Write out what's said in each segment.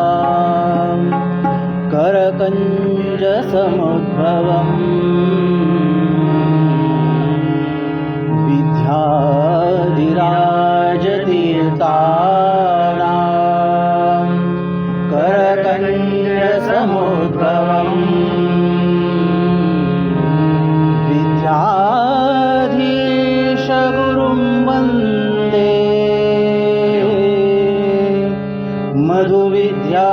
विद्याधिराजतीर्थानां करकञ्जसमुद्भवम् विद्याधिराजतीर्थानां करकञ्जसमुद्भवम् विद्याधीशगुरुं वन्दे मधुविद्या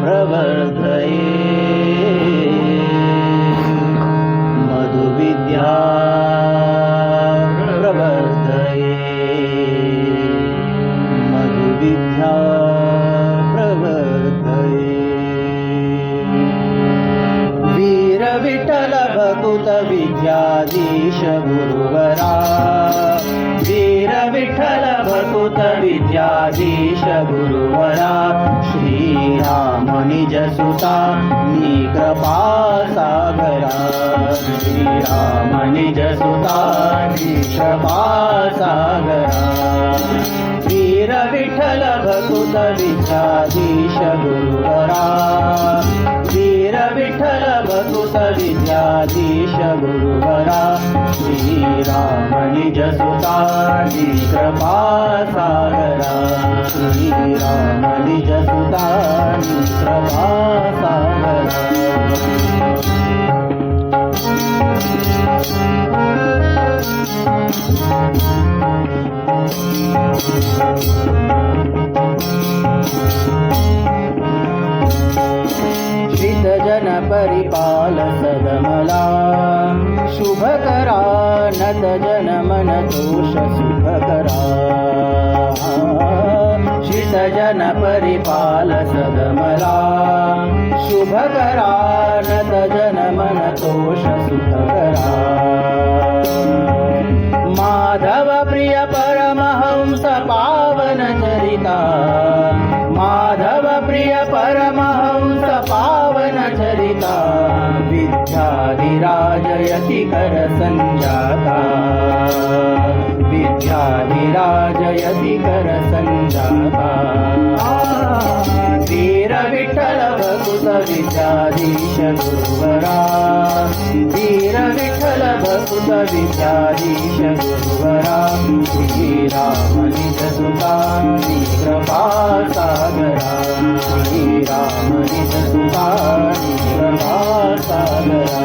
प्रवर्धये मधुविद्या प्रवर्धये मधुविद्या प्रवर्धये वीर विठ्ठल भकुत विद्याधीश गुरुवरा वीर विठ्ठल भकुत विद्याधीश गुरुवरा श्रीराम निज सुता नी कृपा सागरा श्रीराम निज सुता नी कृपा सागरा वीर विठ्ठल भकुत विद्याधीश गुरुवरा वीर विठ्ठल भकुत विद्याधीश गुरुवरा श्रीराम निज सुता नी कृपा सागरा श्रीराम निज सुता नी कृपा सागरा श्रितजन परिपाल सदमला शुभकरा नत जन मन दोष सुखकरा श्रितजन परिपाल सदमला शुभकरा नत जन मन दोष सुखकरा माधव प्रिय परमहंस पावन चरिता माधव प्रिय परमहंस पावन चरिता विद्याधिराजयति कर संजाता विद्याधिराजयति कर संजाता वीर विठ्ठल भकुत विद्याधीश गुरुवरा वीर विठ्ठल भकुत विद्याधीश गुरुवरा श्रीराम निज सुता नी कृपा सागरा श्रीराम निज सुता नी कृपा सागरा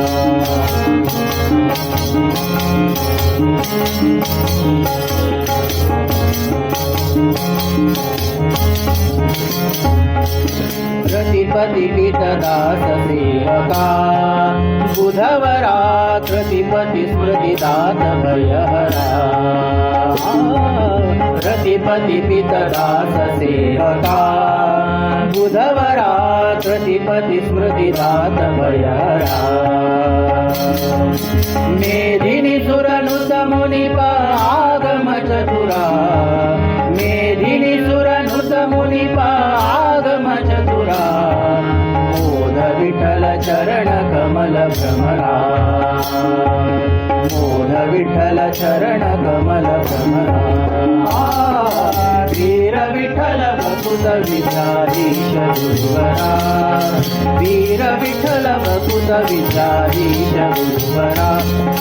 कृतिपति पितदास सेवका बुधवरा कृतिपति स्मृतिदात भयहरा कृतिपति पितदास सेवका बुधवरा कृतिपति स्मृतिदात भयहरा मेदिनी सुरनुत मुनिप आगम चतुरा मेदिनी सुरनुत मुनिप आगम चतुरा मोद विठ्ठल चरण कमल भ्रमरा मोद विठ्ठल चरण कमल भ्रमरा वीर विठ्ठल भकुत विद्याधीश गुरुवरा वीर विठ्ठल भकुत विद्याधीश गुरुवरा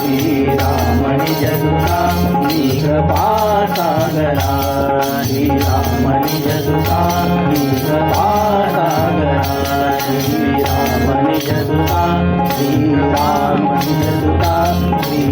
श्रीराम निज सुता नी कृपा सागरा श्रीराम निज सुता नी कृपा सागरा श्रीराम निज सुता श्रीराम निज सुता श्री